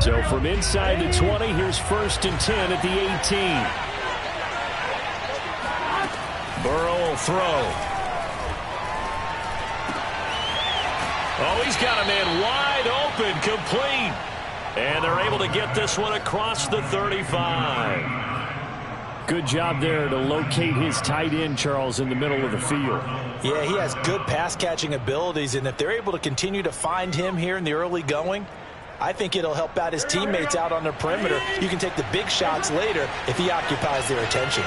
So from inside the 20, here's 1st and 10 at the 18. Burrow will throw. Oh, he's got a man wide open, complete. And they're able to get this one across the 35. Good job there to locate his tight end, Charles, in the middle of the field. Yeah, he has good pass-catching abilities, and if they're able to continue to find him here in the early going, I think it'll help out his teammates out on the perimeter. You can take the big shots later if he occupies their attention.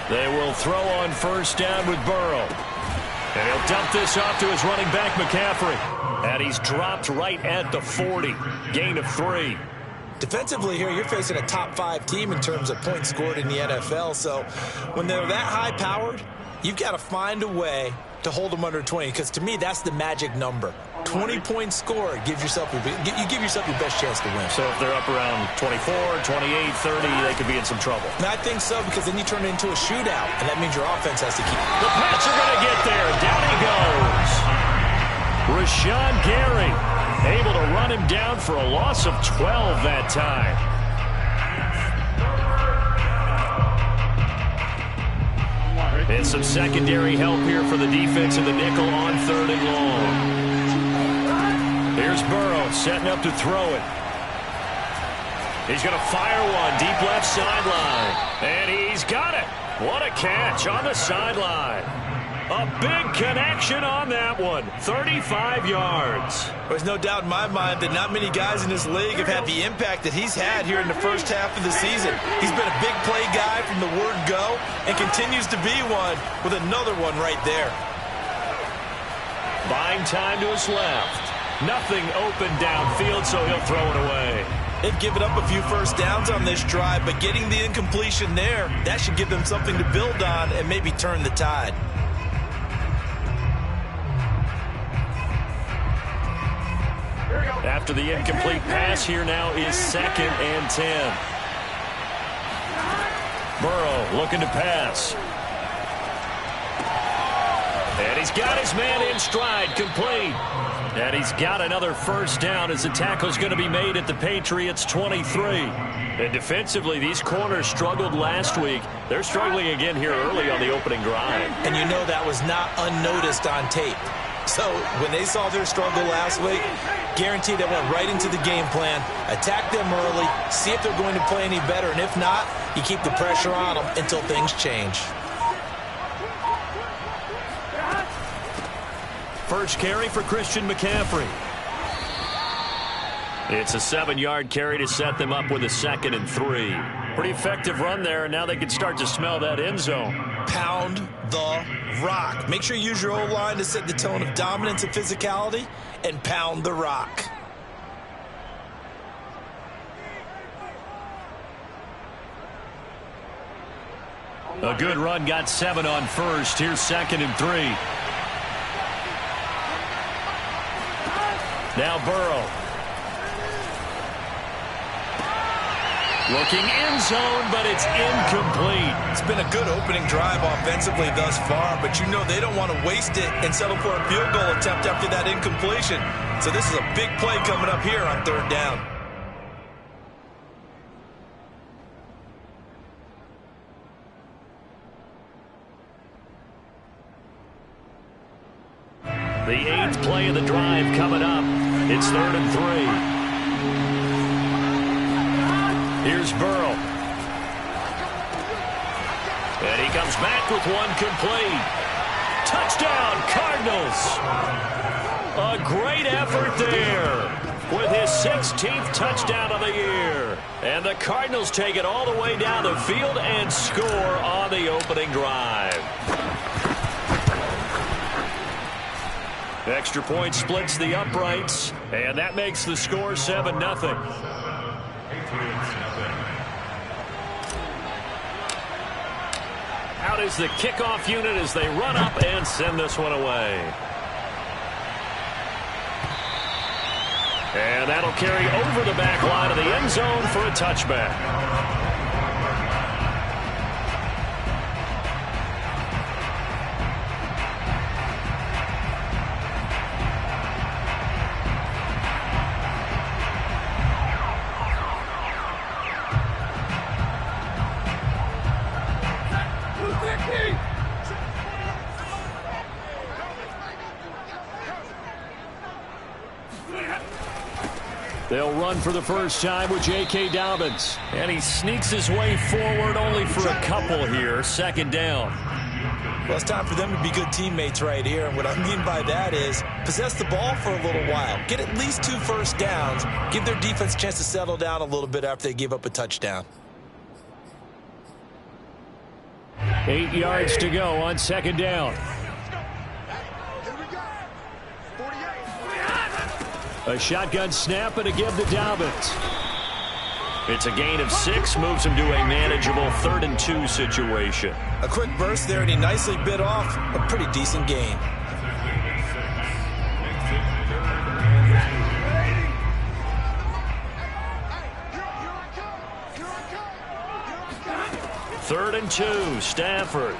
They will throw on 1st down with Burrow. And he'll dump this off to his running back, McCaffrey. And he's dropped right at the 40. Gain of 3. Defensively here, you're facing a top-5 team in terms of points scored in the NFL. So when they're that high-powered, you've got to find a way to hold them under 20. Because to me, that's the magic number. 20 points scored gives yourself you give yourself your best chance to win. So if they're up around 24, 28, 30, they could be in some trouble. And I think so, because then you turn it into a shootout, and that means your offense has to keep. The Pats are going to get there. Down he goes. Rashawn Gary able to run him down for a loss of 12 that time. And some secondary help here for the defense in the nickel on 3rd and long. Here's Burrow setting up to throw it. He's going to fire one deep left sideline. And he's got it. What a catch on the sideline. A big connection on that one. 35 yards. There's no doubt in my mind that not many guys in this league have had the impact that he's had here in the first half of the season. He's been a big play guy from the word go and continues to be one with another one right there. Buying time to his left. Nothing open downfield, so he'll throw it away. They've given up a few first downs on this drive, but getting the incompletion there, that should give them something to build on and maybe turn the tide. After the incomplete pass, here now is 2nd and 10. Burrow looking to pass. And he's got his man in stride, complete. And he's got another 1st down as the tackle's going to be made at the Patriots' 23. And defensively, these corners struggled last week. They're struggling again here early on the opening drive. And you know that was not unnoticed on tape. So when they saw their struggle last week, guaranteed they went right into the game plan, attack them early, see if they're going to play any better, and if not, you keep the pressure on them until things change. First carry for Christian McCaffrey. It's a 7-yard carry to set them up with a 2nd and 3. Pretty effective run there, and now they can start to smell that end zone. Pound the rock. Make sure you use your O-line to set the tone of dominance and physicality, and pound the rock. A good run, got 7 on 1st. Here's 2nd and 3. Now Burrow. Looking end zone, but it's incomplete. It's been a good opening drive offensively thus far, but you know they don't want to waste it and settle for a field goal attempt after that incompletion. So this is a big play coming up here on 3rd down. The 8th play of the drive coming up. It's 3rd and 3. Here's Burrow. And he comes back with one complete. Touchdown, Cardinals. A great effort there with his 16th touchdown of the year. And the Cardinals take it all the way down the field and score on the opening drive. Extra point splits the uprights, and that makes the score 7-0. Out is the kickoff unit as they run up and send this one away. And that'll carry over the back line of the end zone for a touchback. They'll run for the first time with J.K. Dobbins. And he sneaks his way forward only for a couple here. Second down. Well, it's time for them to be good teammates right here. And what I mean by that is possess the ball for a little while. Get at least 2 first downs. Give their defense a chance to settle down a little bit after they give up a touchdown. 8 yards to go on second down. A shotgun snap and a give to Dobbins. It's a gain of 6, moves him to a manageable 3rd and 2 situation. A quick burst there, and he nicely bit off a pretty decent gain. Third and 2, Stafford.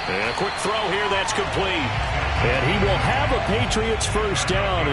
And a quick throw here, that's complete. And he will have a Patriots first down.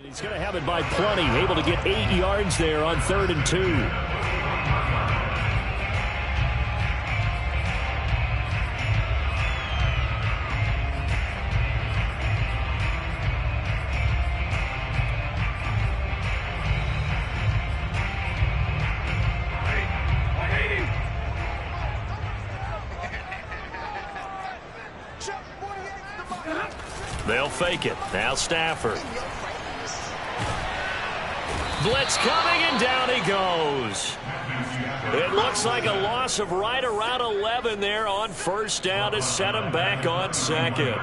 He's going to have it by plenty, able to get 8 yards there on 3rd and 2. They'll fake it. Now Stafford. Blitz coming, and down he goes. It looks like a loss of right around 11 there on first down to set him back on second.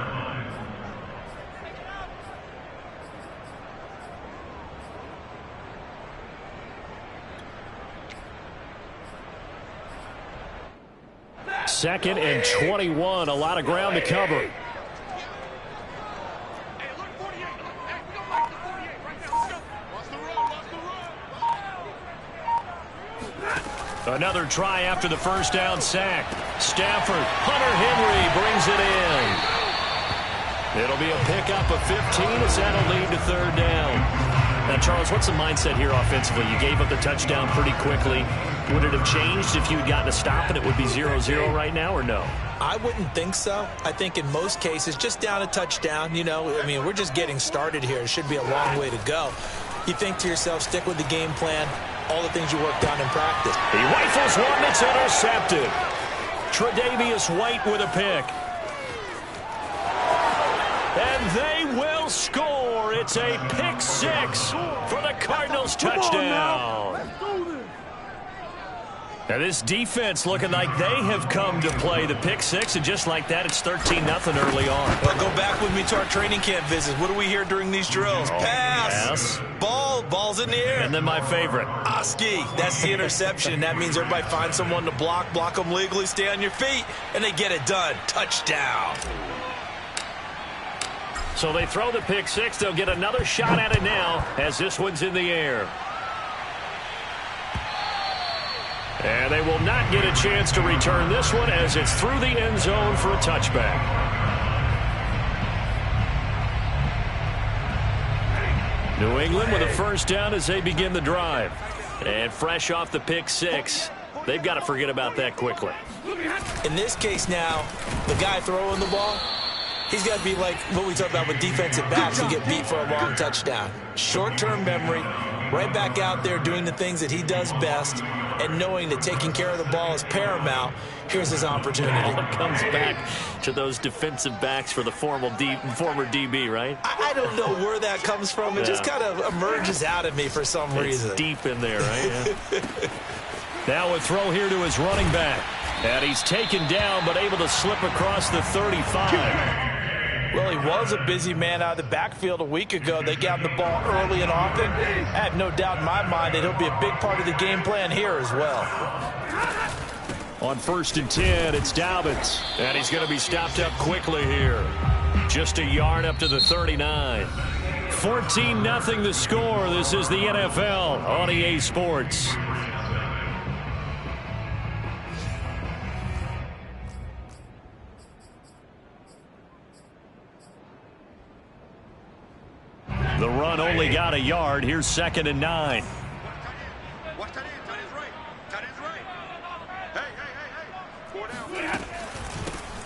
Second and 21, a lot of ground to cover. Another try after the first down sack. Stafford, Hunter Henry brings it in. It'll be a pickup of 15 as that'll lead to 3rd down. Now, Charles, what's the mindset here offensively? You gave up the touchdown pretty quickly. Would it have changed if you had gotten a stop and it would be 0-0 right now, or no? I wouldn't think so. I think in most cases, just down a touchdown, you know, I mean, we're just getting started here. It should be a long way to go. You think to yourself, stick with the game plan, all the things you worked on in practice. He rifles one that's intercepted. Tre'Davious White with a pick. And they will score. It's a pick 6 for the Cardinals touchdown. Now this defense looking like they have come to play the pick 6, and just like that, it's 13-0 early on. Well, go back with me to our training camp visits. What do we hear during these drills? Pass. Ball's in the air. And then my favorite. Oski. That's the interception. And that means everybody finds someone to block them legally, stay on your feet, and they get it done. Touchdown. So they throw the pick 6. They'll get another shot at it now as this one's in the air. And they will not get a chance to return this one as it's through the end zone for a touchback. New England with a first down as they begin the drive. And fresh off the pick 6, they've got to forget about that quickly. In this case now, the guy throwing the ball, he's got to be like what we talk about with defensive backs who get beat for a long touchdown. Short-term memory, right back out there doing the things that he does best, and knowing that taking care of the ball is paramount. Here's his opportunity. It comes back to those defensive backs for the former DB, right? I don't know where that comes from. It just kind of emerges out of me for some reason. Deep in there, right? Yeah. Now a throw here to his running back. And he's taken down but able to slip across the 35. Well, he was a busy man out of the backfield a week ago. They got him the ball early and often. I have no doubt in my mind that he'll be a big part of the game plan here as well. On 1st and 10, it's Dobbins. And he's going to be stopped up quickly here. Just a yard up to the 39. 14-0 the score. This is the NFL on EA Sports. The run only got a yard. Here's 2nd and 9.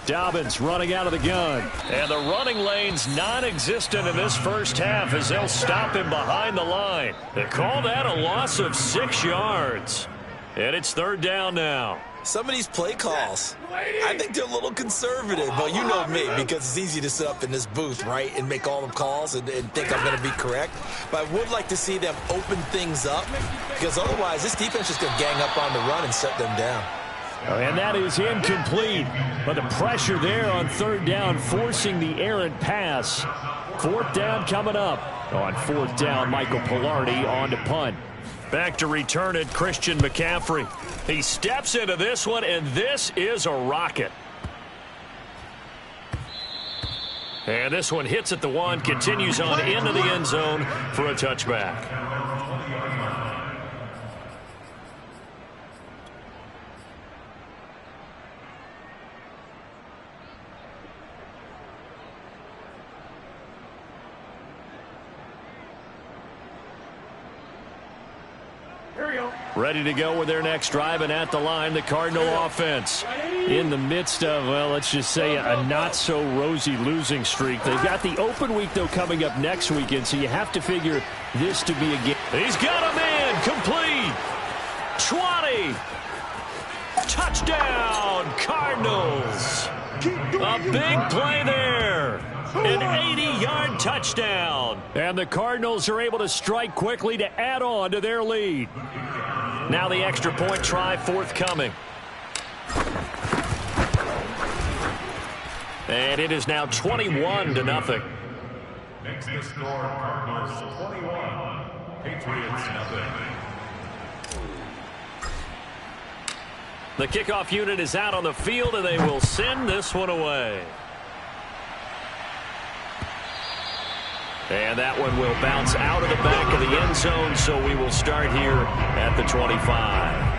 Dobbins running out of the gun. And the running lane's non-existent in this first half as they'll stop him behind the line. They call that a loss of 6 yards. And it's 3rd down now. Some of these play calls, I think they're a little conservative. But you know me, because it's easy to sit up in this booth, right, and make all the calls and think I'm going to be correct. But I would like to see them open things up, because otherwise this defense is going to gang up on the run and shut them down. And that is incomplete. But the pressure there on 3rd down, forcing the errant pass. 4th down coming up. On 4th down, Michael Pilardi on to punt. Back to return it, Christian McCaffrey. He steps into this one, and this is a rocket. And this one hits at the 1, continues on into the end zone for a touchback. Ready to go with their next drive, and at the line, the Cardinal offense. In the midst of, well, let's just say a not-so-rosy losing streak. They've got the open week, though, coming up next weekend, so you have to figure this to be a game. He's got him in, complete. 20. Touchdown, Cardinals. A big play there. An 80-yard touchdown. And the Cardinals are able to strike quickly to add on to their lead. Now the extra point try forthcoming. And it is now 21-0. Next the score, Cardinals 21, Patriots 0. The kickoff unit is out on the field, and they will send this one away. And that one will bounce out of the back of the end zone, so we will start here at the 25.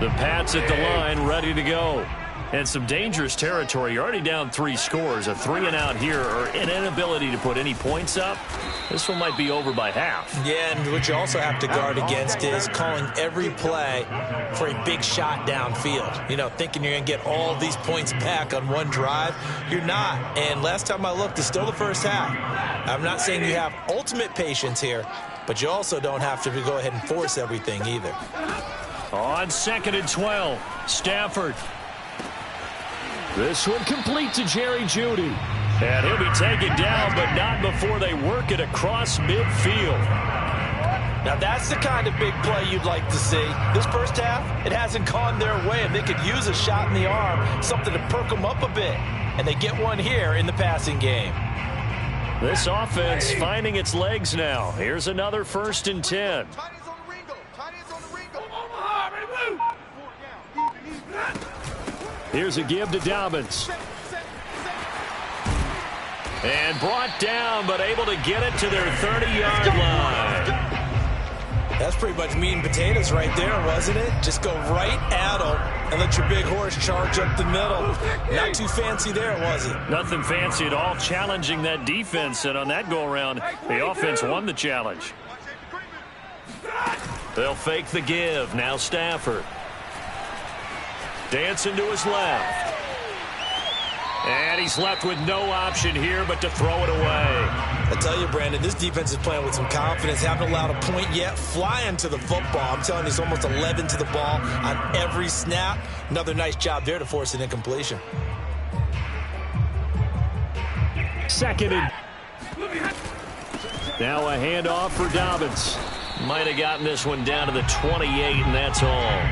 The Pats at the line, ready to go. And some dangerous territory. You're already down 3 scores. A 3-and-out here, or an inability to put any points up. This one might be over by half. Yeah, and what you also have to guard against is calling every play for a big shot downfield. You know, thinking you're going to get all these points back on one drive. You're not. And last time I looked, it's still the first half. I'm not saying you have ultimate patience here, but you also don't have to go ahead and force everything either. On 2nd and 12, Stafford. This one complete to Jerry Jeudy. And he'll be taken down, but not before they work it across midfield. Now that's the kind of big play you'd like to see. This first half, it hasn't gone their way, and they could use a shot in the arm, something to perk them up a bit. And they get one here in the passing game. This offense finding its legs now. Here's another 1st and 10. Here's a give to Dobbins. And brought down, but able to get it to their 30-yard line. That's pretty much meat and potatoes right there, wasn't it? Just go right at them and let your big horse charge up the middle. Not too fancy there, was it? Nothing fancy at all, challenging that defense. And on that go-around, the offense won the challenge. They'll fake the give. Now Stafford. Dancing to his left. And he's left with no option here but to throw it away. I tell you, Brandon, this defense is playing with some confidence. Haven't allowed a point yet. Flying to the football. I'm telling you, it's almost 11 to the ball on every snap. Another nice job there to force an incompletion. 2nd and... Now a handoff for Dobbins. Might have gotten this one down to the 28, and that's all.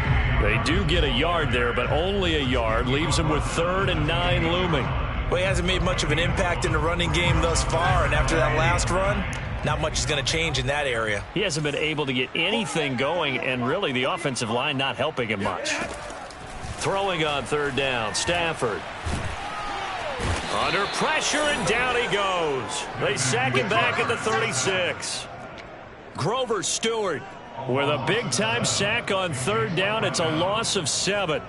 They do get a yard there, but only a yard. Leaves them with 3rd and 9 looming. Well, he hasn't made much of an impact in the running game thus far, and after that last run, not much is going to change in that area. He hasn't been able to get anything going, and really the offensive line not helping him much. Throwing on 3rd down, Stafford. Under pressure, and down he goes. They sack him back at the 36. Grover Stewart with a big-time sack on 3rd down. It's a loss of 7.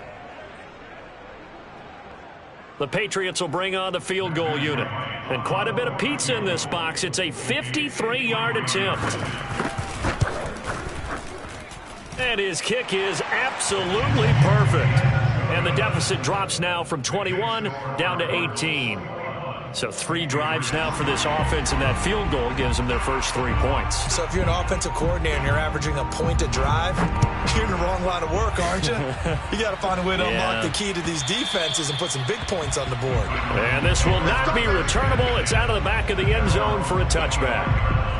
The Patriots will bring on the field goal unit. And quite a bit of pizza in this box. It's a 53-yard attempt. And his kick is absolutely perfect. And the deficit drops now from 21 down to 18. So 3 drives now for this offense, and that field goal gives them their first 3 points. So if you're an offensive coordinator and you're averaging a point a drive, you're in the wrong line of work, aren't you? You got to find a way to unlock the key to these defenses and put some big points on the board. And this will not be returnable. It's out of the back of the end zone for a touchback.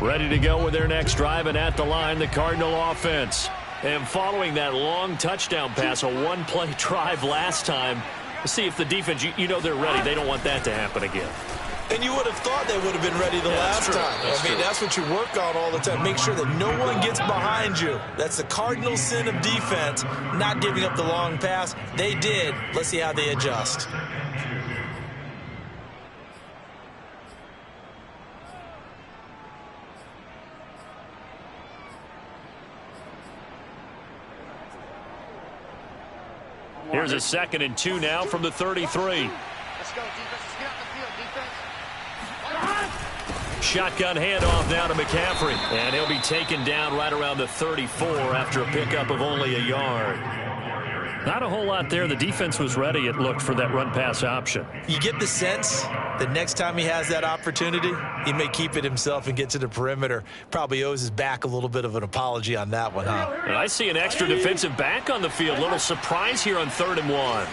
Ready to go with their next drive, and at the line, the Cardinal offense. And following that long touchdown pass, a one-play drive last time, let's see if the defense, you know they're ready. They don't want that to happen again. And you would have thought they would have been ready the last time. That's what you work on all the time. Make sure that no one gets behind you. That's the cardinal sin of defense, not giving up the long pass. They did. Let's see how they adjust. Here's a 2nd and 2 now from the 33. Let's go, defense. Let's get out the field, defense. Shotgun handoff now to McCaffrey. And he'll be taken down right around the 34 after a pickup of only a yard. Not a whole lot there. The defense was ready, it looked, for that run-pass option. You get the sense that next time he has that opportunity, he may keep it himself and get to the perimeter. Probably owes his back a little bit of an apology on that one, huh? And I see an extra defensive back on the field. Little surprise here on 3rd and 1.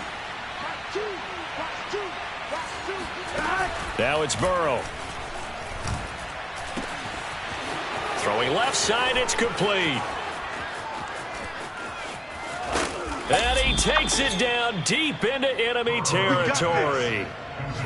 Now it's Burrow. Throwing left side, it's complete. And he takes it down deep into enemy territory.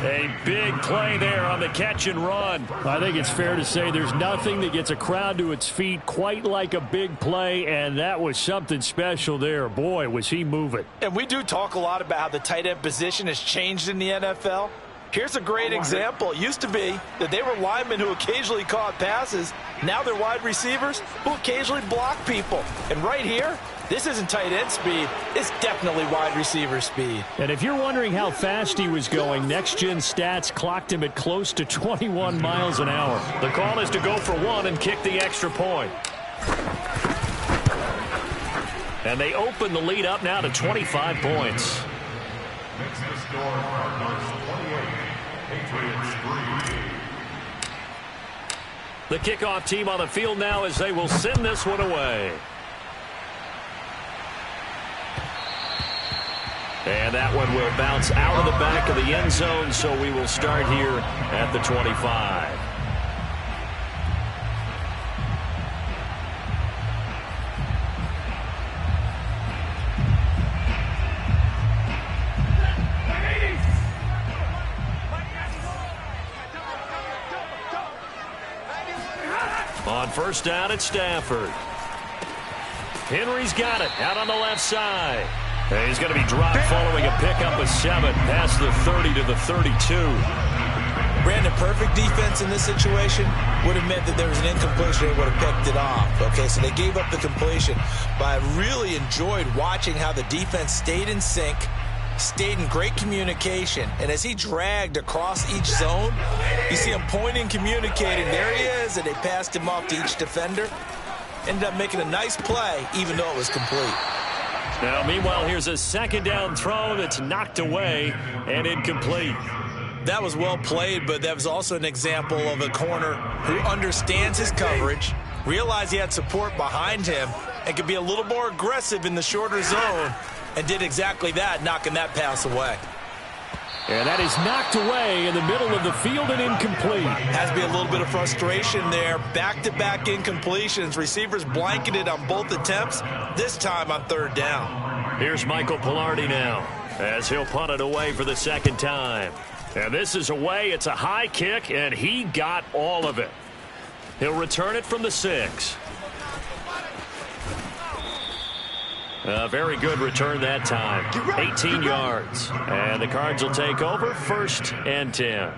A big play there on the catch and run. I think it's fair to say there's nothing that gets a crowd to its feet quite like a big play, and that was something special there. Boy, was he moving. And we do talk a lot about how the tight end position has changed in the NFL. Here's a great example. It used to be that they were linemen who occasionally caught passes. Now they're wide receivers who occasionally block people. And right here, this isn't tight end speed. It's definitely wide receiver speed. And if you're wondering how fast he was going, next-gen stats clocked him at close to 21 miles an hour. The call is to go for 1 and kick the extra point. And they open the lead up now to 25 points. Next to score, Cardinals 28, Patriots 3. The kickoff team on the field now as they will send this one away. And that one will bounce out of the back of the end zone, so we will start here at the 25. On 1st down, it's Stafford. Henry's got it out on the left side. And he's going to be dropped following a pickup of 7 past the 30 to the 32. Brandon, perfect defense in this situation would have meant that there was an incompletion. They would have picked it off. Okay, so they gave up the completion. But I really enjoyed watching how the defense stayed in sync, stayed in great communication. And as he dragged across each zone, you see him pointing, communicating. There he is, and they passed him off to each defender. Ended up making a nice play, even though it was complete. Now, meanwhile, here's a 2nd down throw that's knocked away and incomplete. That was well played, but that was also an example of a corner who understands his coverage, realized he had support behind him, and could be a little more aggressive in the shorter zone, and did exactly that, knocking that pass away. And that is knocked away in the middle of the field and incomplete. Has to be a little bit of frustration there. Back-to-back incompletions. Receivers blanketed on both attempts, this time on third down. Here's Michael Pilardi now, as he'll punt it away for the second time. And this is away. It's a high kick, and he got all of it. He'll return it from the 6. A very good return that time. 18 yards. And the Cards will take over, 1st and 10.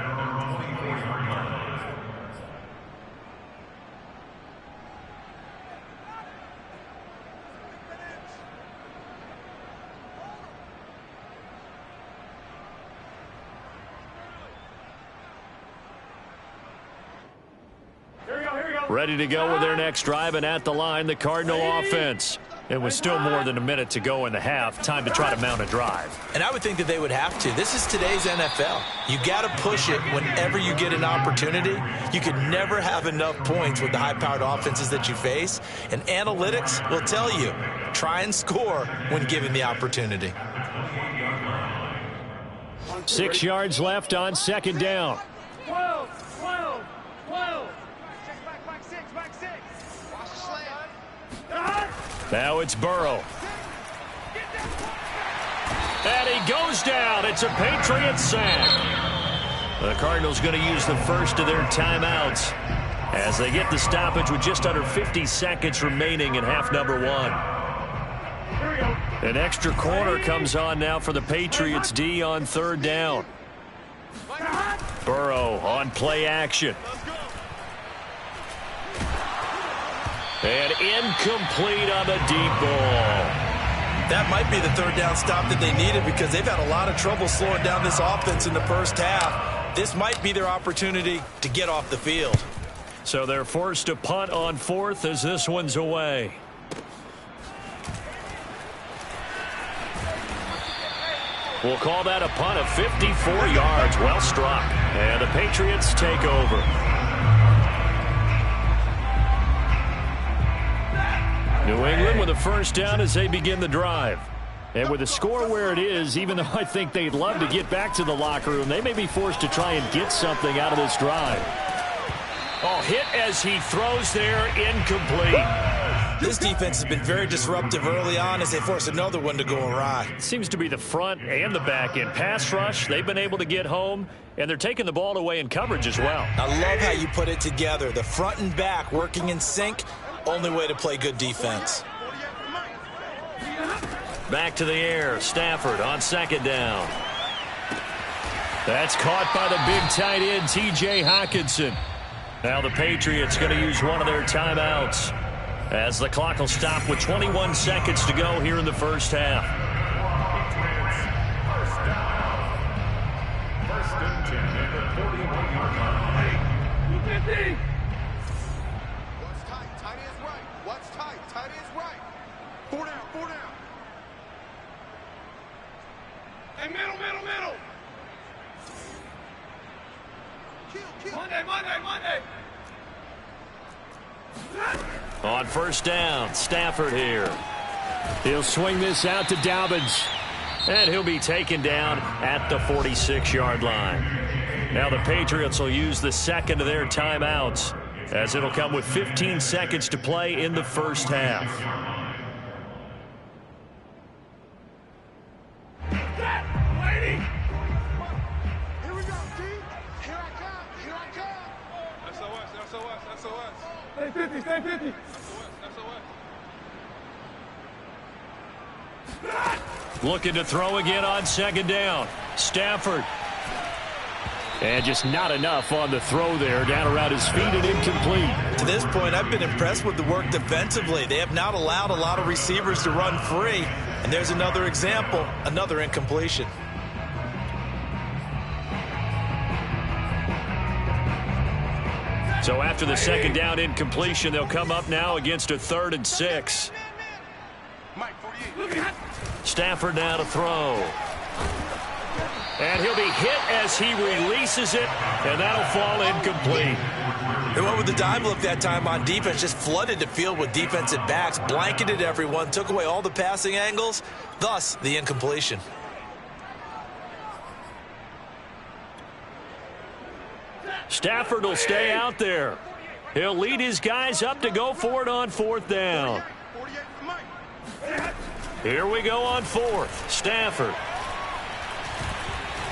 Ready to go with their next drive, and at the line, the Cardinal offense. It was still more than a minute to go in the half. Time to try to mount a drive. And I would think that they would have to. This is today's NFL. You got to push it whenever you get an opportunity. You can never have enough points with the high-powered offenses that you face. And analytics will tell you, try and score when given the opportunity. 6 yards left on second down. 12. Back six. Watch the slant. Now it's Burrow. And he goes down. It's a Patriot sack. The Cardinals going to use the first of their timeouts as they get the stoppage with just under 50 seconds remaining in half number 1. An extra corner comes on now for the Patriots D on third down. Burrow on play action. And incomplete on the deep ball. That might be the third down stop that they needed because they've had a lot of trouble slowing down this offense in the first half. This might be their opportunity to get off the field. So they're forced to punt on 4th as this one's away. We'll call that a punt of 54 yards. Well struck. And the Patriots take over. New England with a first down as they begin the drive. And with the score where it is, even though I think they'd love to get back to the locker room, they may be forced to try and get something out of this drive. Oh, hit as he throws there, incomplete. This defense has been very disruptive early on as they force another one to go awry. Seems to be the front and the back end. Pass rush, they've been able to get home, and they're taking the ball away in coverage as well. I love how you put it together. The front and back working in sync. Only way to play good defense. Back to the air. Stafford on second down. That's caught by the big tight end, T.J. Hockenson. Now the Patriots going to use one of their timeouts as the clock will stop with 21 seconds to go here in the first half. First and 10 at the 41-yard line. 50. Tight is right. 4 down. Hey, middle. Kill. Monday. On first down, Stafford here. He'll swing this out to Dobbins. And he'll be taken down at the 46-yard line. Now the Patriots will use the second of their timeouts, as it'll come with 15 seconds to play in the first half. Waiting. Here we go, T. Here I come. SOS. Stay 50. Looking to throw again on second down. Stafford. And just not enough on the throw there. Down around his feet and incomplete. To this point, I've been impressed with the work defensively. They have not allowed a lot of receivers to run free. And there's another example, another incompletion. So after the second down incompletion, they'll come up now against a 3rd and 6. Mike, 48. Stafford now to throw. And he'll be hit as he releases it, and that'll fall incomplete. They went with the dime look that time on defense, just flooded the field with defensive backs, blanketed everyone, took away all the passing angles, thus the incompletion. Stafford will stay out there. He'll lead his guys up to go for it on 4th down. Here we go on 4th. Stafford.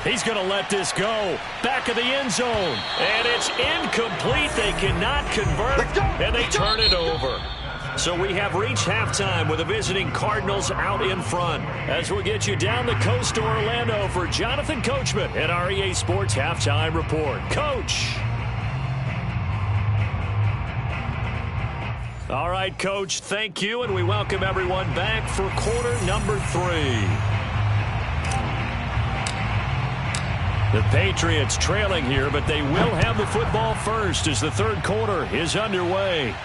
He's going to let this go. Back of the end zone. And it's incomplete. They cannot convert. And they turn it over. So we have reached halftime with the visiting Cardinals out in front. As we'll get you down the coast to Orlando for Jonathan Coachman at our EA Sports Halftime Report. Coach. All right, Coach, thank you, and we welcome everyone back for quarter number 3. The Patriots trailing here, but they will have the football first as the third quarter is underway.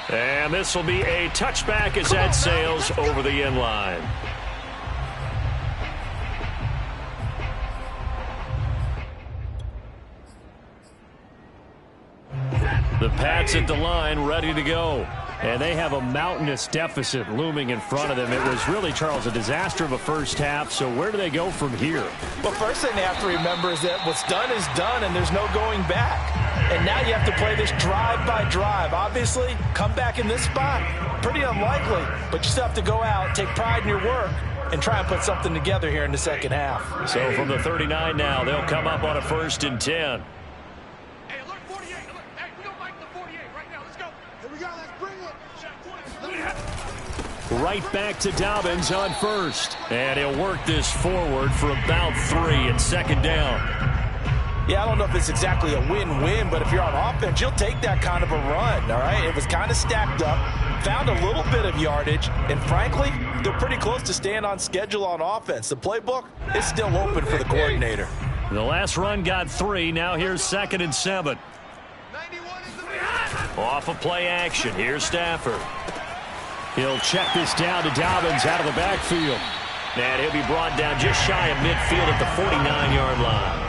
And this will be a touchback as that sails over the end line. The Pats at the line, ready to go. And they have a mountainous deficit looming in front of them. It was really, Charles, a disaster of a first half. So where do they go from here? Well, first thing they have to remember is that what's done is done, and there's no going back. And now you have to play this drive by drive. Obviously, come back in this spot, pretty unlikely. But you still have to go out, take pride in your work, and try and put something together here in the second half. So from the 39 now, they'll come up on a 1st and 10. Right back to Dobbins on 1st. And he'll work this forward for about 3 at 2nd down. Yeah, I don't know if it's exactly a win-win, but if you're on offense, you'll take that kind of a run, all right? It was kind of stacked up, found a little bit of yardage, and frankly, they're pretty close to staying on schedule on offense. The playbook is still open for the coordinator. The last run got 3. Now here's 2nd and 7. Off of play action. Here's Stafford. He'll check this down to Dobbins out of the backfield. And he'll be brought down just shy of midfield at the 49-yard line.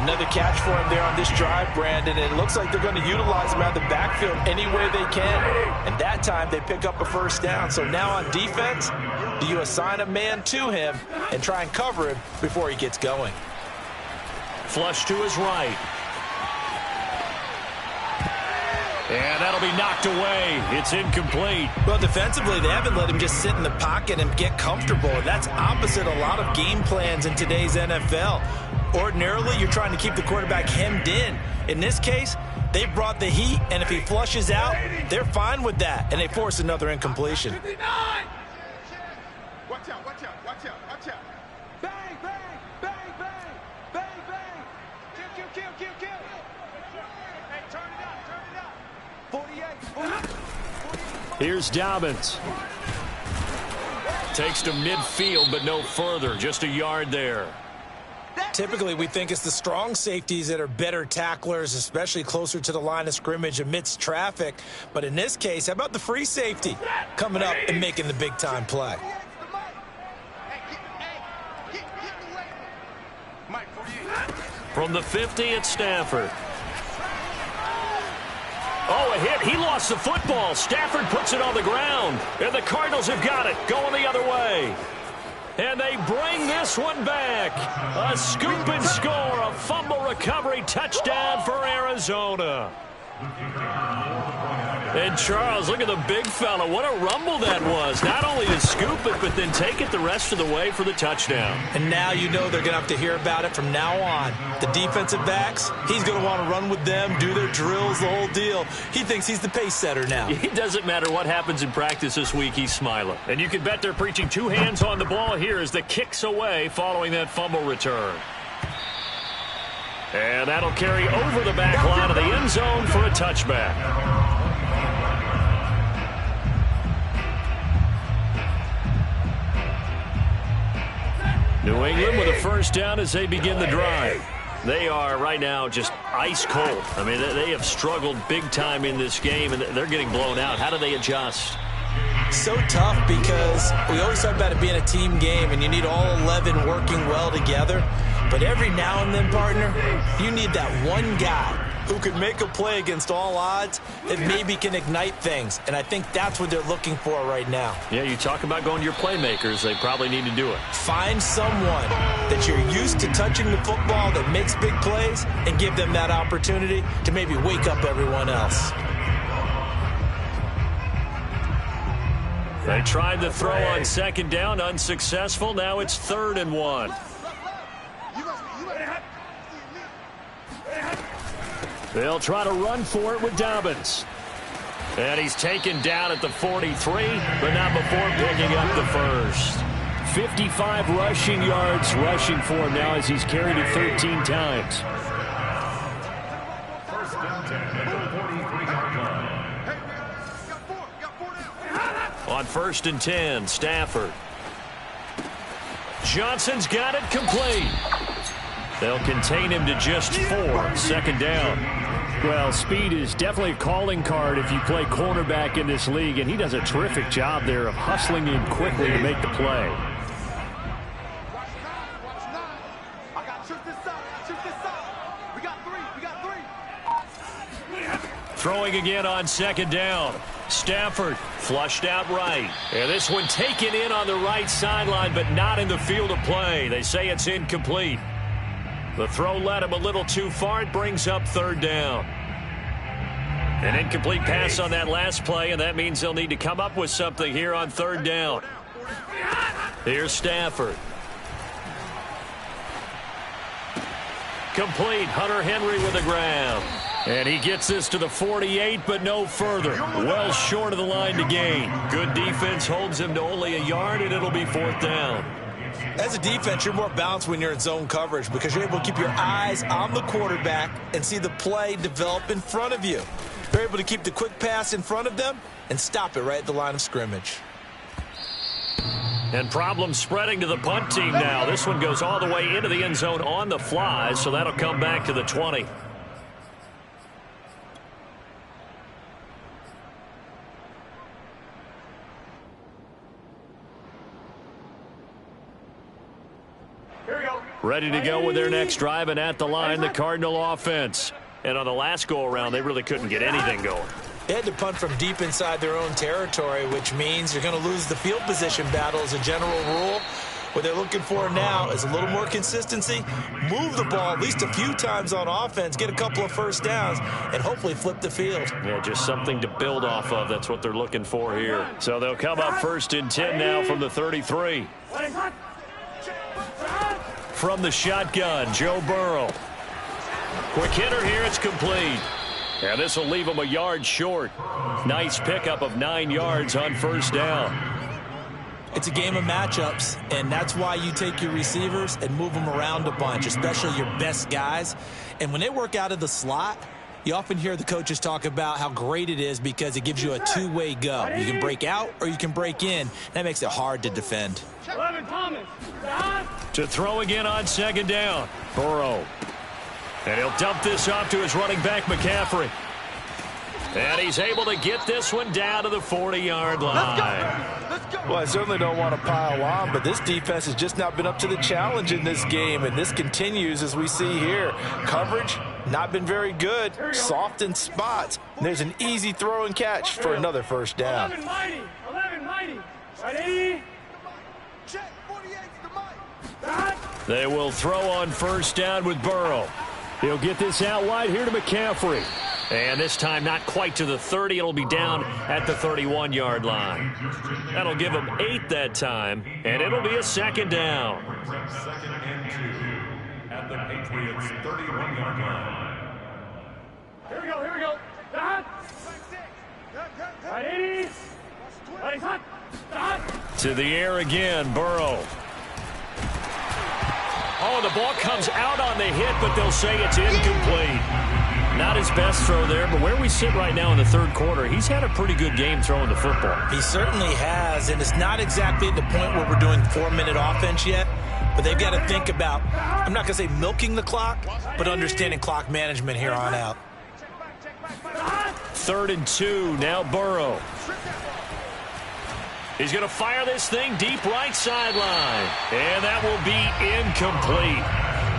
Another catch for him there on this drive, Brandon. And it looks like they're going to utilize him out of the backfield any way they can. And that time they pick up a 1st down. So now on defense, do you assign a man to him and try and cover him before he gets going? Flush to his right. And that'll be knocked away. It's incomplete. Well, defensively, they haven't let him just sit in the pocket and get comfortable. That's opposite a lot of game plans in today's NFL. Ordinarily, you're trying to keep the quarterback hemmed in. In this case, they brought the heat, and if he flushes out, they're fine with that, and they force another incompletion. Watch out, watch out, watch out, watch out. Bang, bang, bang, bang, bang, bang. Kill, kill, kill, kill, kill. Hey, turn it up, turn it up. 48. Here's Dobbins. Takes to midfield, but no further. Just a yard there. Typically, we think it's the strong safeties that are better tacklers, especially closer to the line of scrimmage amidst traffic. But in this case, how about the free safety coming up and making the big-time play? From the 50, it's Stafford. Oh, a hit. He lost the football. Stafford puts it on the ground. And the Cardinals have got it. Going the other way. And they bring this one back. A scoop and score. A fumble recovery touchdown for Arizona. And Charles, look at the big fella. What a rumble that was. Not only to scoop it, but then take it the rest of the way for the touchdown. And now you know they're going to have to hear about it from now on. The defensive backs, he's going to want to run with them, do their drills, the whole deal. He thinks he's the pace setter now. It doesn't matter what happens in practice this week, he's smiling. And you can bet they're preaching 2 hands on the ball here as the kick's away following that fumble return. And that'll carry over the back line of the end zone for a touchback. New England with a 1st down as they begin the drive. They are right now just ice cold. I mean, they have struggled big time in this game, and they're getting blown out. How do they adjust? So tough because we always talk about it being a team game, and you need all 11 working well together. But every now and then, partner, you need that one guy who can make a play against all odds that maybe can ignite things. And I think that's what they're looking for right now. Yeah, you talk about going to your playmakers. They probably need to do it. Find someone that you're used to touching the football that makes big plays and give them that opportunity to maybe wake up everyone else. They tried to throw on second down, unsuccessful. Now it's 3rd and 1. They'll try to run for it with Dobbins. And he's taken down at the 43, but not before picking up the first. 55 rushing yards rushing for him now as he's carried it 13 times. First and 10 at the 43-yard line. On 1st and 10, Stafford. Johnson's got it complete. They'll contain him to just 4. 2nd down. Well, speed is definitely a calling card if you play cornerback in this league, and he does a terrific job there of hustling in quickly to make the play. Throwing again on 2nd down. Stafford flushed out right. And this one taken in on the right sideline, but not in the field of play. They say it's incomplete. The throw led him a little too far. It brings up 3rd down. An incomplete pass on that last play, and that means they'll need to come up with something here on 3rd down. Here's Stafford. Complete. Hunter Henry with a grab. And he gets this to the 48, but no further. Well short of the line to gain. Good defense holds him to only a yard, and it'll be 4th down. As a defense, you're more balanced when you're in zone coverage because you're able to keep your eyes on the quarterback and see the play develop in front of you. You're able to keep the quick pass in front of them and stop it right at the line of scrimmage. And problems spreading to the punt team now. This one goes all the way into the end zone on the fly, so that'll come back to the 20. Ready to go with their next drive, and at the line, the Cardinal offense. And on the last go-around, they really couldn't get anything going. They had to punt from deep inside their own territory, which means you're going to lose the field position battle as a general rule. What they're looking for now is a little more consistency, move the ball at least a few times on offense, get a couple of first downs, and hopefully flip the field. Yeah, just something to build off of. That's what they're looking for here. So they'll come up 1st and 10 now from the 33. From the shotgun, Joe Burrow. Quick hitter here, it's complete. And this will leave him a yard short. Nice pickup of 9 yards on 1st down. It's a game of matchups, and that's why you take your receivers and move them around a bunch, especially your best guys. And when they work out of the slot, you often hear the coaches talk about how great it is because it gives you a two-way go. You can break out or you can break in. That makes it hard to defend. To throw again on 2nd down. Burrow. And he'll dump this off to his running back, McCaffrey. And he's able to get this one down to the 40-yard line. Well, I certainly don't want to pile on, but this defense has just not been up to the challenge in this game, and this continues as we see here. Coverage, not been very good, soft in spots. And there's an easy throw and catch for another 1st down. 11 mighty. Ready? Check, 48 to Mike. They will throw on 1st down with Burrow. He'll get this out wide here to McCaffrey. And this time not quite to the 30. It'll be down at the 31-yard line. That'll give him 8 that time, and it'll be a 2nd down. 2nd and 2 at the Patriots' 31-yard line. Here we go. Ready? Ready, hot. To the air again, Burrow. Oh, the ball comes out on the hit, but they'll say it's incomplete. Not his best throw there, but where we sit right now in the 3rd quarter, he's had a pretty good game throwing the football. He certainly has, and it's not exactly at the point where we're doing 4-minute offense yet, but they've got to think about, I'm not going to say milking the clock, but understanding clock management here on out. 3rd and 2, now Burrow. He's going to fire this thing deep right sideline, and that will be incomplete.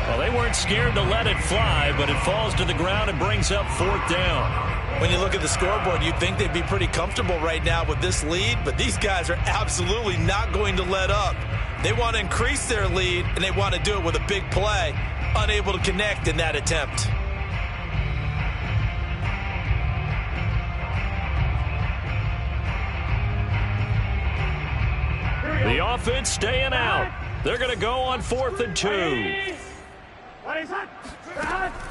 Well, they weren't scared to let it fly, but it falls to the ground and brings up 4th down. When you look at the scoreboard, you'd think they'd be pretty comfortable right now with this lead, but these guys are absolutely not going to let up. They want to increase their lead, and they want to do it with a big play. Unable to connect in that attempt. The offense staying out. They're going to go on 4th and 2.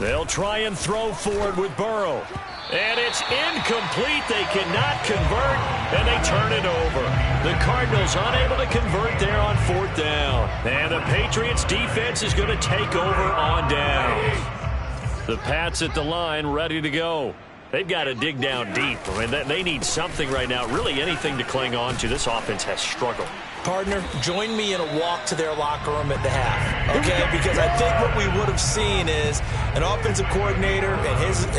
They'll try and throw forward with Burrow. And it's incomplete. They cannot convert, and they turn it over. The Cardinals unable to convert there on 4th down. And the Patriots defense is going to take over on downs. The Pats at the line ready to go. They've got to dig down deep. I mean, they need something right now, really anything to cling on to. This offense has struggled. Partner, join me in a walk to their locker room at the half, okay? Because I think what we would have seen is an offensive coordinator and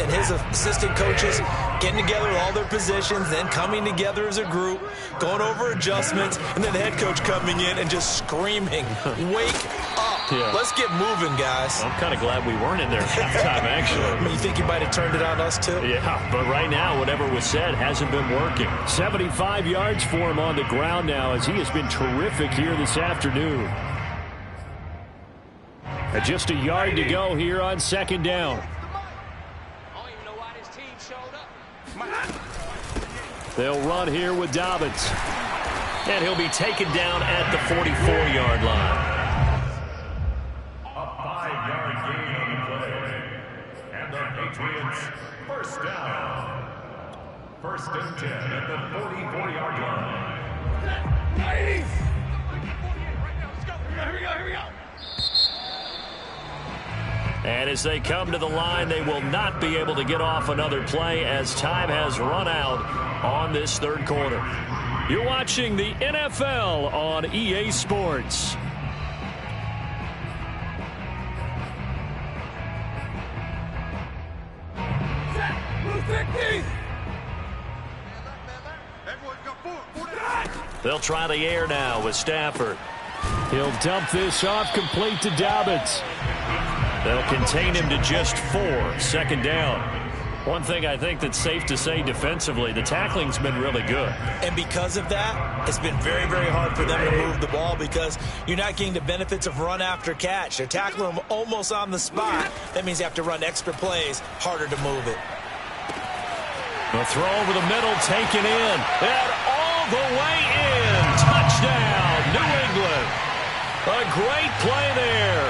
his assistant coaches getting together with all their positions, then coming together as a group, going over adjustments, and then the head coach coming in and just screaming, "Wake up. Yeah. Let's get moving, guys." I'm kind of glad we weren't in there at halftime, actually. You think you might have turned it on us, too? Yeah, but right now, whatever was said hasn't been working. 75 yards for him on the ground now as he has been terrific here this afternoon. Just a yard to go here on 2nd down. They'll run here with Dobbins. And he'll be taken down at the 44-yard line. A 5-yard gain on the play. And the Patriots, 1st down. 1st and 10 at the 44-yard line. And as they come to the line, they will not be able to get off another play as time has run out on this 3rd quarter. You're watching the NFL on EA Sports. They'll try the air now with Stafford. He'll dump this off complete to Dobbins. They'll contain him to just 4. 2nd down. One thing I think that's safe to say defensively, the tackling's been really good. And because of that, it's been very, very hard for them to move the ball because you're not getting the benefits of run after catch. They're tackling them almost on the spot. That means you have to run extra plays, harder to move it. The throw over the middle, taken in, and all the way in. Touchdown, New England. A great play there.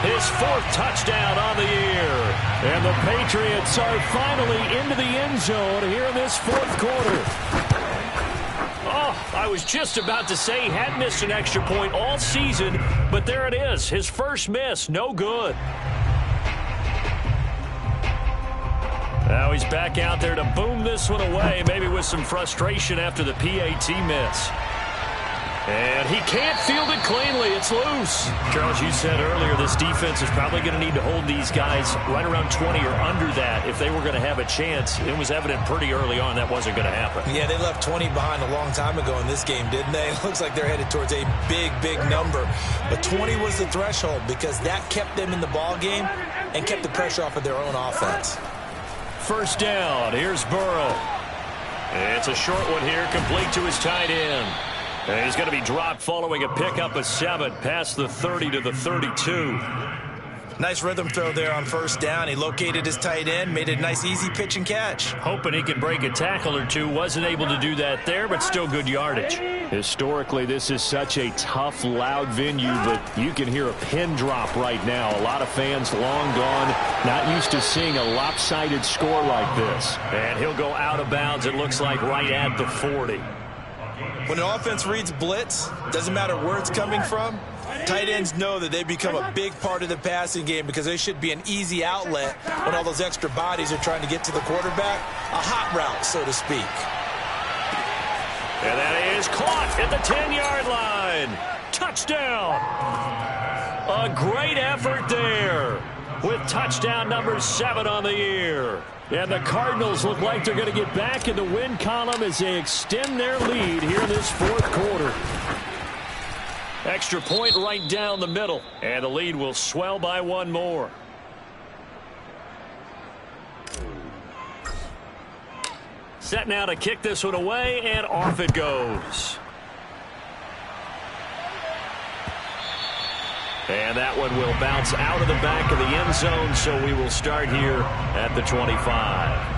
His 4th touchdown on the year. And the Patriots are finally into the end zone here in this 4th quarter. Oh, I was just about to say he hadn't missed an extra point all season, but there it is. His first miss, no good. Now he's back out there to boom this one away, maybe with some frustration after the PAT miss. And he can't field it cleanly. It's loose. Charles, you said earlier this defense is probably going to need to hold these guys right around 20 or under that if they were going to have a chance. It was evident pretty early on that wasn't going to happen. Yeah, they left 20 behind a long time ago in this game, didn't they? It looks like they're headed towards a big, big number. But 20 was the threshold because that kept them in the ball game and kept the pressure off of their own offense. 1st down. Here's Burrow. It's a short one here, complete to his tight end. And he's going to be dropped following a pickup of 7 past the 30 to the 32. Nice rhythm throw there on 1st down. He located his tight end, made a nice easy pitch and catch. Hoping he could break a tackle or two. Wasn't able to do that there, but still good yardage. Historically, this is such a tough, loud venue, but you can hear a pin drop right now. A lot of fans long gone, not used to seeing a lopsided score like this. And he'll go out of bounds, it looks like, right at the 40. When an offense reads blitz, doesn't matter where it's coming from, tight ends know that they become a big part of the passing game because they should be an easy outlet when all those extra bodies are trying to get to the quarterback. A hot route, so to speak. And that is caught at the 10-yard line. Touchdown. A great effort there with touchdown number 7 on the year. And the Cardinals look like they're going to get back in the win column as they extend their lead here in this 4th quarter. Extra point right down the middle. And the lead will swell by one more. Set now to kick this one away, and off it goes. And that one will bounce out of the back of the end zone, so we will start here at the 25.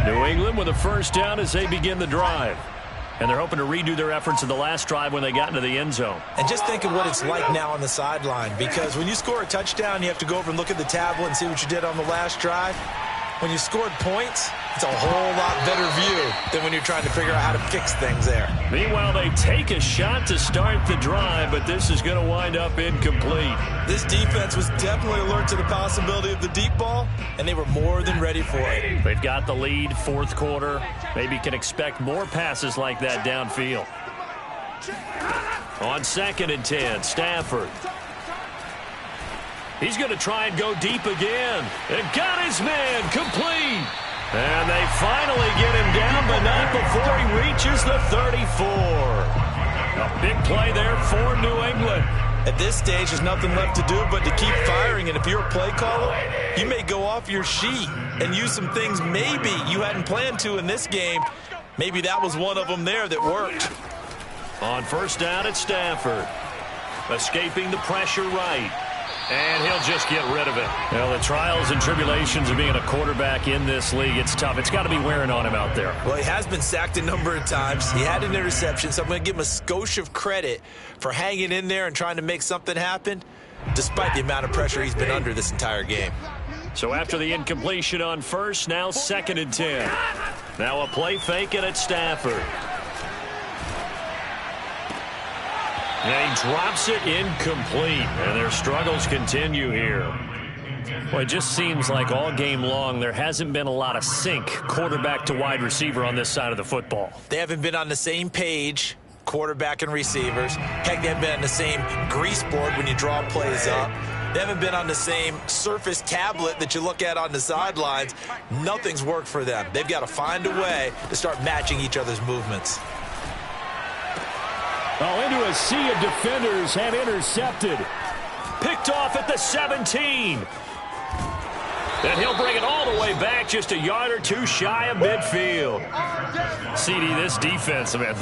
New England with a first down as they begin the drive. And they're hoping to redo their efforts in the last drive when they got into the end zone. And just think of what it's like now on the sideline, because when you score a touchdown, you have to go over and look at the tablet and see what you did on the last drive. When you scored points, it's a whole lot better view than when you're trying to figure out how to fix things there. Meanwhile, they take a shot to start the drive, but this is going to wind up incomplete. This defense was definitely alert to the possibility of the deep ball, and they were more than ready for it. They've got the lead, fourth quarter. Maybe can expect more passes like that downfield. On 2nd and 10, Stafford. He's going to try and go deep again. And got his man complete. And they finally get him down, but not before he reaches the 34. A big play there for New England. At this stage, there's nothing left to do but to keep firing. And if you're a play caller, you may go off your sheet and use some things maybe you hadn't planned to in this game. Maybe that was one of them there that worked. On first down at Stafford. Escaping the pressure right. And he'll just get rid of it. Well, the trials and tribulations of being a quarterback in this league, it's tough. It's got to be wearing on him out there. Well, he has been sacked a number of times. He had an interception, so I'm going to give him a skosh of credit for hanging in there and trying to make something happen, despite the amount of pressure he's been under this entire game. So after the incompletion on first, now 2nd and 10. Now a play fake it at Stafford. And he drops it incomplete, and their struggles continue here. Well, it just seems like all game long there hasn't been a lot of sync quarterback to wide receiver on this side of the football. They haven't been on the same page, quarterback and receivers. Heck, they haven't been on the same grease board when you draw plays up. They haven't been on the same surface tablet that you look at on the sidelines. Nothing's worked for them. They've got to find a way to start matching each other's movements. Oh, into a sea of defenders and intercepted. Picked off at the 17. And he'll bring it all the way back just a yard or two shy of midfield. CD, this defense, man,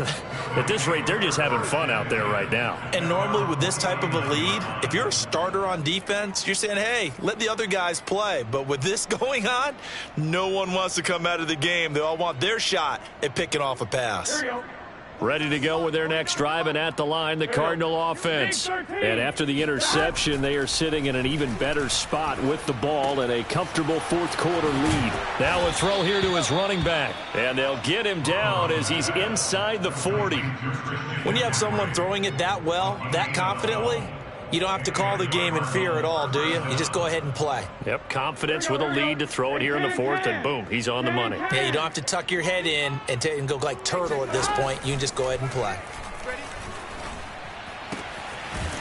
at this rate, they're just having fun out there right now. And normally with this type of a lead, if you're a starter on defense, you're saying, hey, let the other guys play. But with this going on, no one wants to come out of the game. They all want their shot at picking off a pass. Ready to go with their next drive, and at the line, the Cardinal offense. And after the interception, they are sitting in an even better spot with the ball and a comfortable fourth quarter lead. Now a throw here to his running back, and they'll get him down as he's inside the 40. When you have someone throwing it that well, that confidently, you don't have to call the game in fear at all, do you? You just go ahead and play. Yep, confidence with a lead to throw it here in the fourth, and boom, he's on the money. Yeah, you don't have to tuck your head in and go like turtle at this point. You can just go ahead and play.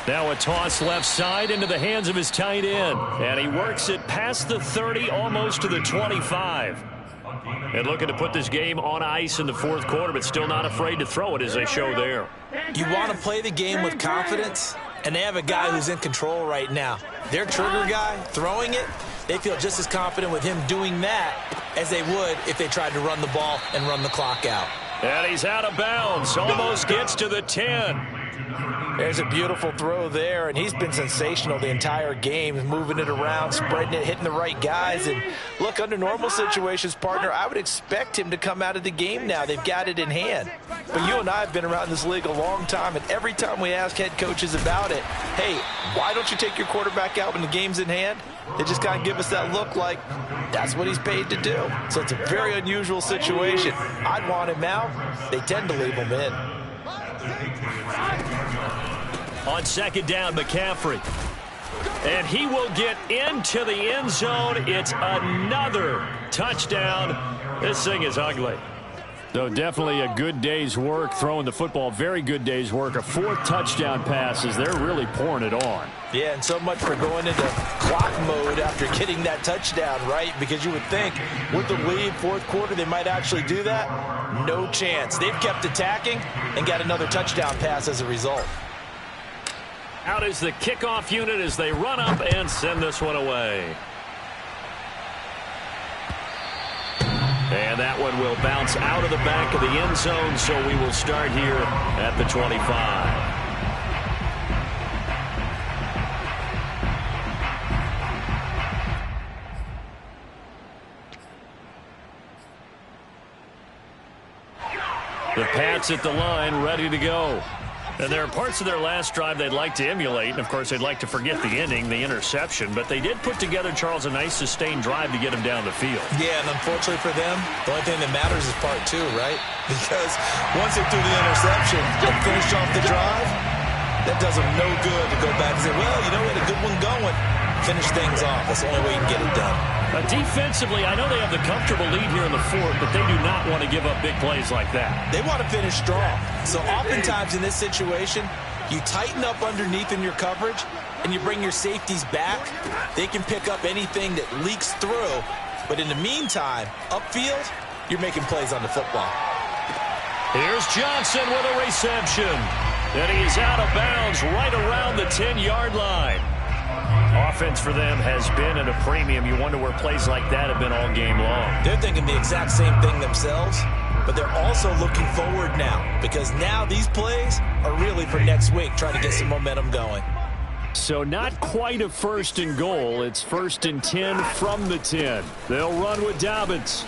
Now a toss left side into the hands of his tight end, and he works it past the 30, almost to the 25. And looking to put this game on ice in the fourth quarter, but still not afraid to throw it as they show there. You want to play the game with confidence, and they have a guy who's in control right now. Their trigger guy throwing it, they feel just as confident with him doing that as they would if they tried to run the ball and run the clock out. And he's out of bounds, almost gets to the 10. There's a beautiful throw there, and he's been sensational the entire game, moving it around, spreading it, hitting the right guys. And look, under normal situations, partner, I would expect him to come out of the game now. They've got it in hand. But you and I have been around this league a long time, and every time we ask head coaches about it, hey, why don't you take your quarterback out when the game's in hand? They just kind of give us that look like that's what he's paid to do. So it's a very unusual situation. I'd want him out. They tend to leave him in. On second down, McCaffrey. And he will get into the end zone. It's another touchdown. This thing is ugly. So definitely a good day's work throwing the football. Very good day's work. A 4th touchdown passes. They're really pouring it on. Yeah, and so much for going into clock mode after getting that touchdown, right? Because you would think with the lead, 4th quarter, they might actually do that. No chance. They've kept attacking and got another touchdown pass as a result. Out is the kickoff unit as they run up and send this one away. And that one will bounce out of the back of the end zone, so we will start here at the 25. The Pats at the line, ready to go. And there are parts of their last drive they'd like to emulate. And, of course, they'd like to forget the ending, the interception. But they did put together, Charles, a nice sustained drive to get him down the field. Yeah, and unfortunately for them, the only thing that matters is part 2, right? Because once they threw the interception and finished off the drive, that does them no good to go back and say, well, you know, we had a good one going. Finish things off. That's the only way you can get it done. Defensively, I know they have the comfortable lead here in the 4th, but they do not want to give up big plays like that. They want to finish strong. So oftentimes in this situation, you tighten up underneath in your coverage, and you bring your safeties back. They can pick up anything that leaks through. But in the meantime, upfield, you're making plays on the football. Here's Johnson with a reception. And he's out of bounds right around the 10-yard line. Offense for them has been at a premium. You wonder where plays like that have been all game long. They're thinking the exact same thing themselves, but they're also looking forward now because now these plays are really for next week, trying to get some momentum going. So not quite a 1st and goal. It's 1st and 10 from the 10. They'll run with Dobbins.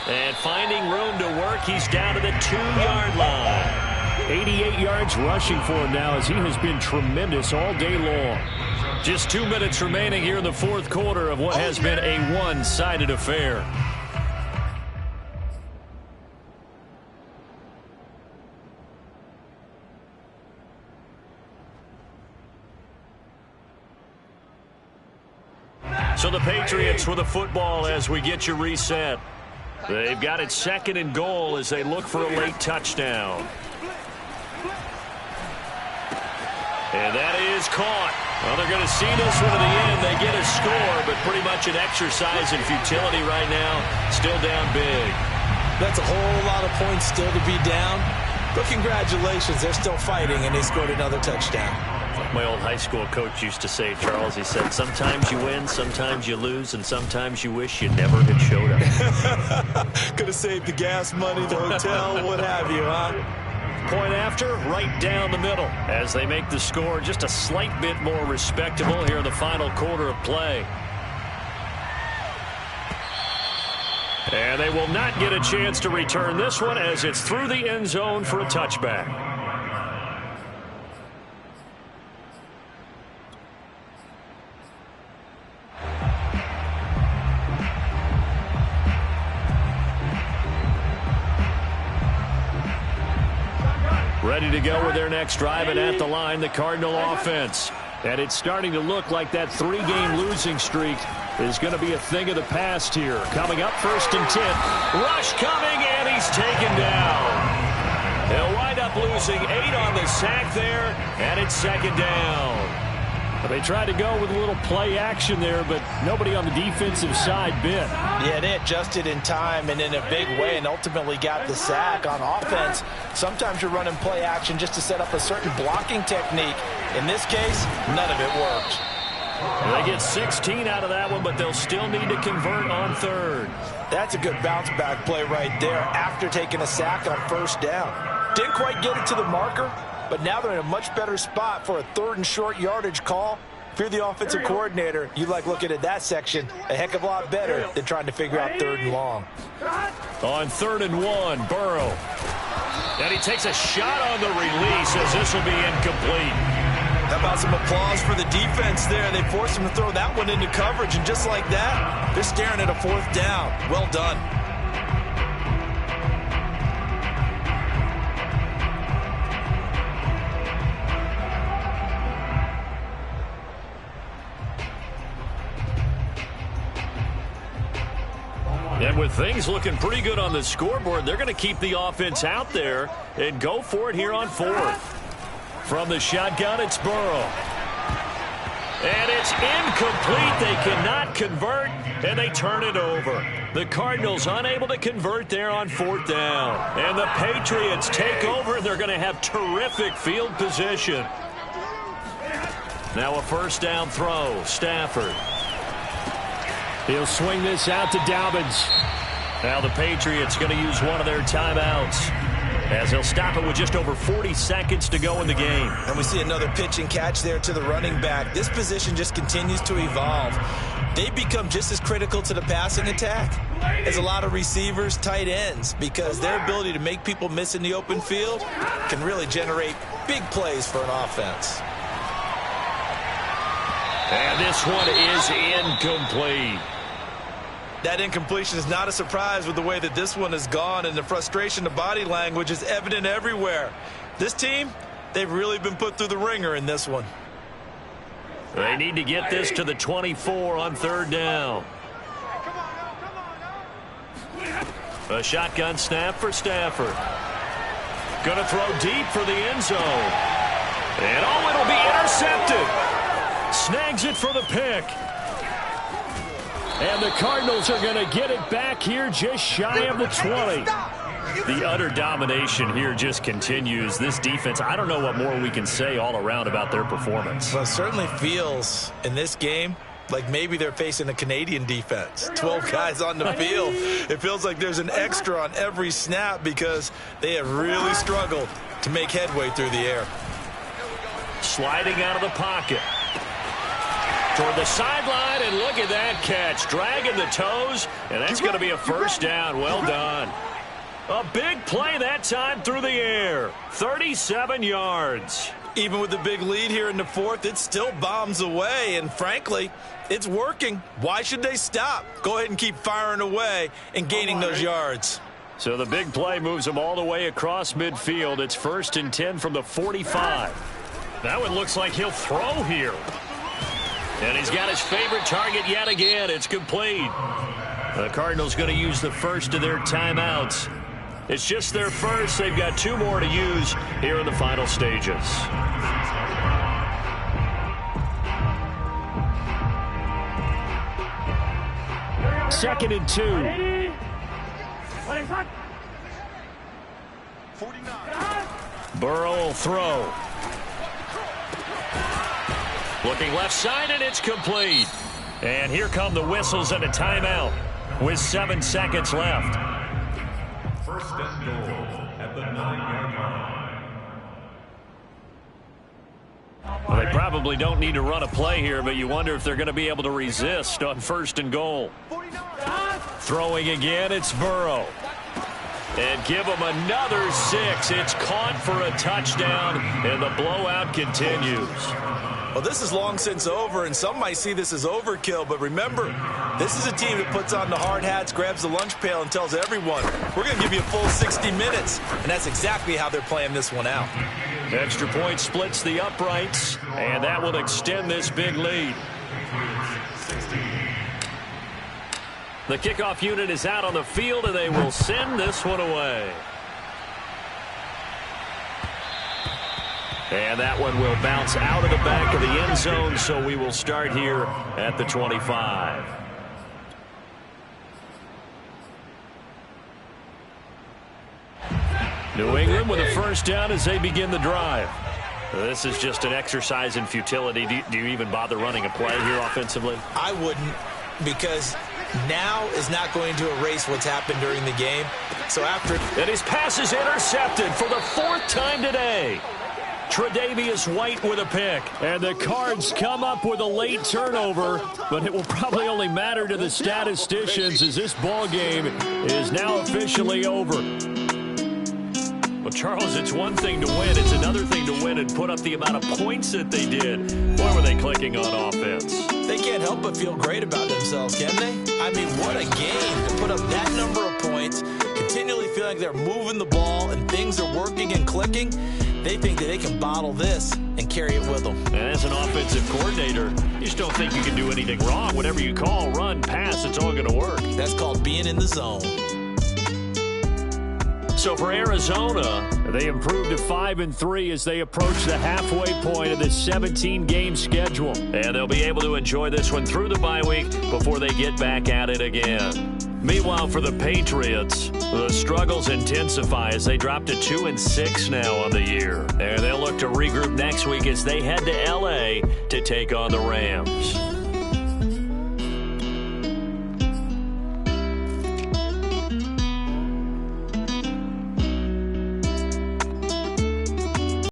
And finding room to work, he's down to the 2-yard line. 88 yards rushing for him now as he has been tremendous all day long. Just 2 minutes remaining here in the 4th quarter of what has been a one-sided affair. So the Patriots with the football as we get you reset. They've got it 2nd and goal as they look for a late touchdown. And that is caught. Well, they're going to see this one to the end. They get a score, but pretty much an exercise in futility right now. Still down big. That's a whole lot of points still to be down. But congratulations, they're still fighting, and they scored another touchdown. My old high school coach used to say, Charles, he said, sometimes you win, sometimes you lose, and sometimes you wish you never had showed up. Could have saved the gas money, the hotel, what have you, huh? Point after, right down the middle. As they make the score just a slight bit more respectable here in the final quarter of play. And they will not get a chance to return this one as it's through the end zone for a touchback. Ready to go with their next drive, and at the line, the Cardinal offense. And it's starting to look like that 3-game losing streak is going to be a thing of the past here. Coming up, 1st and 10. Rush coming, and he's taken down. He'll wind up losing 8 on the sack there, and it's 2nd down. They tried to go with a little play action there, but nobody on the defensive side bit. Yeah, they adjusted in time and in a big way and ultimately got the sack. On offense, sometimes you're running play action just to set up a certain blocking technique. In this case, none of it worked. They get 16 out of that one, but they'll still need to convert on 3rd. That's a good bounce-back play right there after taking a sack on 1st down. Didn't quite get it to the marker, but now they're in a much better spot for a 3rd and short yardage call. If you're the offensive coordinator, you like looking at that section a heck of a lot better than trying to figure out 3rd and long. On 3rd and 1, Burrow. And he takes a shot on the release as this will be incomplete. How about some applause for the defense there? They forced him to throw that one into coverage, and just like that, they're staring at a 4th down. Well done. And with things looking pretty good on the scoreboard, they're going to keep the offense out there and go for it here on 4th. From the shotgun, it's Burrow. And it's incomplete. They cannot convert, and they turn it over. The Cardinals unable to convert there on 4th down. And the Patriots take over, and they're going to have terrific field position. Now a 1st down throw. Stafford. He'll swing this out to Dobbins. Now the Patriots going to use one of their timeouts, as he'll stop it with just over 40 seconds to go in the game. And we see another pitch and catch there to the running back. This position just continues to evolve. They become just as critical to the passing attack as a lot of receivers, tight ends, because their ability to make people miss in the open field can really generate big plays for an offense. And this one is incomplete. That incompletion is not a surprise with the way that this one has gone, and the frustration, the body language is evident everywhere. This team, they've really been put through the ringer in this one. They need to get this to the 24 on 3rd down. A shotgun snap for Stafford. Going to throw deep for the end zone. And oh, it'll be intercepted. Snags it for the pick. And the Cardinals are going to get it back here just shy of the 20. The utter domination here just continues. This defense, I don't know what more we can say all around about their performance. Well, it certainly feels in this game like maybe they're facing a Canadian defense. 12 guys on the field. It feels like there's an extra on every snap because they have really struggled to make headway through the air. Sliding out of the pocket. Toward the sideline, and look at that catch. Dragging the toes, and that's going to be a 1st down. Well done. A big play that time through the air. 37 yards. Even with the big lead here in the 4th, it still bombs away, and frankly, it's working. Why should they stop? Go ahead and keep firing away and gaining those yards. So the big play moves them all the way across midfield. It's 1st and 10 from the 45. Now it looks like he'll throw here. And he's got his favorite target yet again. It's complete. The Cardinals going to use the first of their timeouts. It's just their first. They've got 2 more to use here in the final stages. 2nd and 2. 49. Burrow will throw. Looking left side, and it's complete. And here come the whistles and a timeout with 7 seconds left. 1st and goal at the 9-yard line. Well, they probably don't need to run a play here, but you wonder if they're going to be able to resist on 1st and goal. Throwing again, it's Burrow. And give them another 6. It's caught for a touchdown, and the blowout continues. Well, this is long since over, and some might see this as overkill, but remember, this is a team that puts on the hard hats, grabs the lunch pail, and tells everyone, we're going to give you a full 60 minutes, and that's exactly how they're playing this one out. Extra point splits the uprights, and that will extend this big lead. The kickoff unit is out on the field, and they will send this one away. And that one will bounce out of the back of the end zone, so we will start here at the 25. New England with a 1st down as they begin the drive. This is just an exercise in futility. Do you even bother running a play here offensively? I wouldn't, because now is not going to erase what's happened during the game. So after... And his pass is intercepted for the 4th time today. Tre'Davious White with a pick. And the Cards come up with a late turnover, but it will probably only matter to the statisticians as this ball game is now officially over. Well, Charles, it's one thing to win. It's another thing to win and put up the amount of points that they did. Boy, were they clicking on offense. They can't help but feel great about themselves, can they? I mean, what a game to put up that number of points, continually feel like they're moving the ball and things are working and clicking. They think that they can bottle this and carry it with them. And as an offensive coordinator, you just don't think you can do anything wrong. Whatever you call, run, pass, it's all going to work. That's called being in the zone. So for Arizona, they improved to 5-3 as they approach the halfway point of this 17-game schedule. And they'll be able to enjoy this one through the bye week before they get back at it again. Meanwhile, for the Patriots, the struggles intensify as they drop to 2-6 now on the year. And they'll look to regroup next week as they head to L.A. to take on the Rams.